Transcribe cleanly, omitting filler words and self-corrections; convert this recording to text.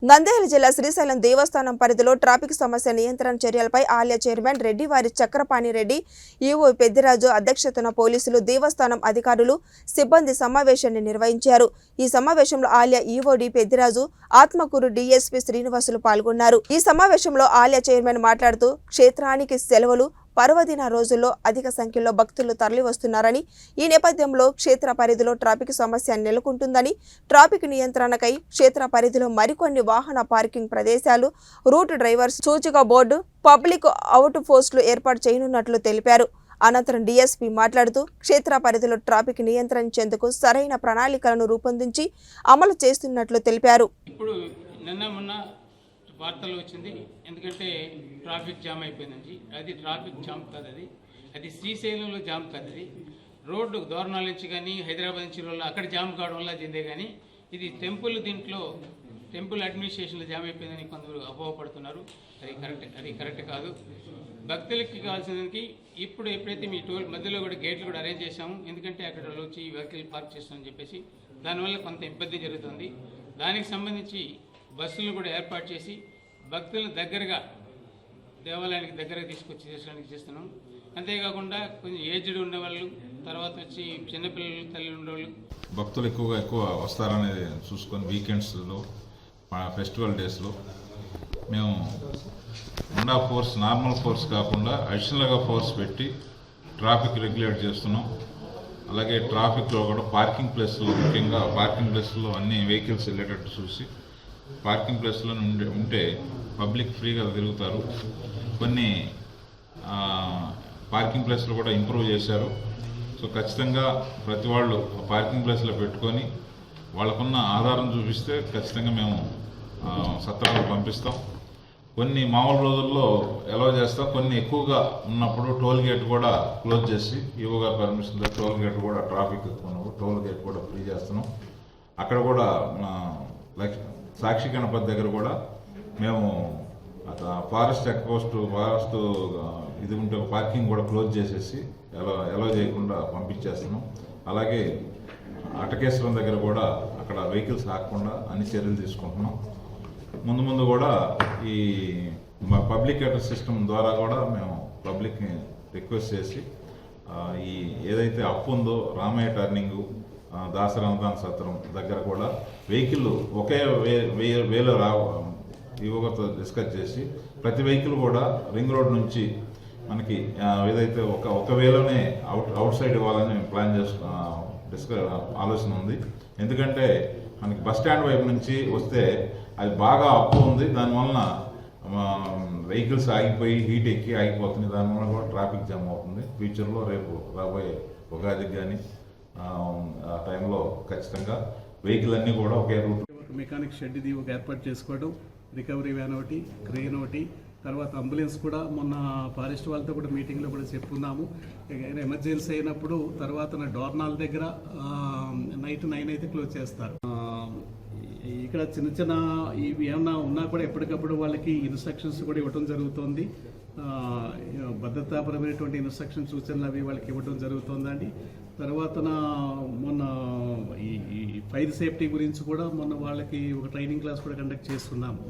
నంద్యాల జిల్లా శ్రీశైలం దేవస్థానం పరిధిలో ట్రాఫిక్ సమస్య నియంత్రణ చర్యలపై ఆలయ చైర్మన్ రెడ్డివారి చక్రపాణి రెడ్డి, ఈవో పెద్దిరాజు అధ్యక్షతన పోలీసులు, దేవస్థానం అధికారులు, సిబ్బంది సమావేశాన్ని నిర్వహించారు. ఈ సమావేశంలో ఆలయ EO D Peddiraju, Atmakur DSP Srinivasulu పాల్గొన్నారు. ఈ సమావేశంలో ఆలయ చైర్మన్ మాట్లాడుతూ, క్షేత్రానికి సెలవులు, పర్వదిన రోజుల్లో అధిక సంఖ్యలో భక్తులు తరలివస్తున్నారని, ఈ నేపథ్యంలో క్షేత్ర పరిధిలో ట్రాఫిక్ సమస్య నెలకొంటుందని, ట్రాఫిక్ నియంత్రణకై క్షేత్ర పరిధిలో మరికొన్ని వాహన పార్కింగ్ ప్రదేశాలు, రూట్ డ్రైవర్స్ సూచిక బోర్డు, పబ్లిక్ అవుట్ పోస్టులు ఏర్పాటు చేయనున్నట్లు తెలిపారు. అనంతరం డీఎస్పీ మాట్లాడుతూ, క్షేత్ర పరిధిలో ట్రాఫిక్ నియంత్రించేందుకు సరైన ప్రణాళికలను రూపొందించి అమలు చేస్తున్నట్లు తెలిపారు. వార్తలు వచ్చింది, ఎందుకంటే ట్రాఫిక్ జామ్ అయిపోయిందండి. అది ట్రాఫిక్ జామ్ కాదు, అది శ్రీశైలంలో జామ్ కాదు. అది రోడ్డు దూరణాల నుంచి కానీ హైదరాబాద్ నుంచి వల్ల అక్కడ జామ్ కావడం వల్ల చెందే, కానీ ఇది టెంపుల్ అడ్మినిస్ట్రేషన్లో జామ్ అయిపోయిందని కొందరు అపోహపడుతున్నారు. అది కరెక్ట్ కాదు. భక్తులకి కావాల్సినకి ఇప్పుడు ఎప్పుడైతే మీ టోల్ మధ్యలో కూడా గేట్లు కూడా అరేంజ్ చేశాము, ఎందుకంటే అక్కడ వచ్చి వెహికల్ పార్క్ చేస్తామని చెప్పేసి దానివల్ల కొంత ఇబ్బంది జరుగుతుంది. దానికి సంబంధించి బస్సులు కూడా ఏర్పాటు చేసి భక్తులను దగ్గరగా దేవాలయానికి దగ్గరగా తీసుకొచ్చి చేస్తున్నాం. అంతేకాకుండా కొంచెం ఏజ్డ్ ఉండేవాళ్ళు, తర్వాత వచ్చి చిన్నపిల్లలు, తల్లి ఉండేవాళ్ళు, భక్తులు ఎక్కువ వస్తారనేది చూసుకొని వీకెండ్స్లో, ఫెస్టివల్ డేస్లో మేము ఫోర్స్, నార్మల్ ఫోర్స్ కాకుండా అడిషనల్గా ఫోర్స్ పెట్టి ట్రాఫిక్ రెగ్యులేట్ చేస్తున్నాం. అలాగే ట్రాఫిక్లో కూడా పార్కింగ్ ప్లేస్లో, ముఖ్యంగా పార్కింగ్ ప్లేస్లో అన్ని వెహికల్స్ వెళ్ళేటట్టు చూసి పార్కింగ్ ప్లేస్లో ఉంటే పబ్లిక్ ఫ్రీగా తిరుగుతారు. కొన్ని పార్కింగ్ ప్లేస్లు కూడా ఇంప్రూవ్ చేశారు. సో ఖచ్చితంగా ప్రతి వాళ్ళు పార్కింగ్ ప్లేస్లో పెట్టుకొని వాళ్ళకున్న ఆధారం చూపిస్తే ఖచ్చితంగా మేము సత్వరాలు పంపిస్తాం. కొన్ని మామూలు రోజుల్లో అలౌ చేస్తాం, కొన్ని ఎక్కువగా ఉన్నప్పుడు టోల్ గేట్ కూడా క్లోజ్ చేసి ఈవోగా పర్మిషన్ టోల్ గేట్ కూడా ట్రాఫిక్ ఎక్కువ టోల్ గేట్ కూడా ఫ్రీ చేస్తున్నాం. అక్కడ కూడా సాక్షి గణపతి దగ్గర కూడా మేము ఫారెస్ట్ ఇది ఉంటే పార్కింగ్ కూడా క్లోజ్ చేసేసి అలౌ చేయకుండా పంపించేస్తున్నాం. అలాగే అటకేశ్వరం దగ్గర కూడా అక్కడ వెహికల్స్ ఆగకుండా అన్ని చర్యలు తీసుకుంటున్నాం. ముందు కూడా ఈ పబ్లిక్ అడ్రస్ సిస్టమ్ ద్వారా కూడా మేము పబ్లిక్ని రిక్వెస్ట్ చేసి ఈ ఏదైతే అప్పు ఉందో రామయ్య టర్నింగు, దాసరామదాన సత్రం దగ్గర కూడా వెహికల్ ఒకే వేలో యువకతో డిస్కస్ చేసి ప్రతి వెహికల్ కూడా రింగ్ రోడ్ నుంచి మనకి ఏదైతే ఒక వేలోనే అవుట్ సైడ్ ఇవ్వాలని ప్లాన్ ఆలోచన ఉంది. ఎందుకంటే మనకి బస్ స్టాండ్ వైపు నుంచి వస్తే అది బాగా అప్పు ఉంది, దానివలన వెహికల్స్ ఆగిపోయి హీట్ ఎక్కి ఆగిపోతుంది, దానివల్ల కూడా ట్రాఫిక్ జామ్ అవుతుంది. ఫ్యూచర్లో రేపు రాబోయే ఉగాదికి కానీ ఆ టైంలో ఖచ్చితంగా వెహికల్ అన్నీ కూడా ఒకే రూట్. మెకానిక్ షెడ్ ఇది ఒక ఏర్పాటు చేసుకోవడం, రికవరీ వ్యాన్ ఒకటి, క్రెయిన్ ఒకటి, తర్వాత అంబులెన్స్ కూడా మొన్న ఫారెస్ట్ వాళ్ళతో కూడా మీటింగ్లో కూడా చెప్పుకున్నాము. ఎమర్జెన్సీ అయినప్పుడు తర్వాత డోర్నాల్ దగ్గర నైట్ 9 అయితే క్లోజ్ చేస్తారు. ఇక్కడ చిన్న ఇవి ఏమన్నా ఉన్నా కూడా ఎప్పటికప్పుడు వాళ్ళకి ఇన్స్ట్రక్షన్స్ కూడా ఇవ్వడం జరుగుతుంది. భద్రతాపరమైనటువంటి ఇన్స్ట్రక్షన్ సూచనలు అవి వాళ్ళకి ఇవ్వడం జరుగుతుందండి. తర్వాత మొన్న ఈ ఫైర్ సేఫ్టీ గురించి కూడా మొన్న వాళ్ళకి ఒక ట్రైనింగ్ క్లాస్ కూడా కండక్ట్ చేస్తున్నాము.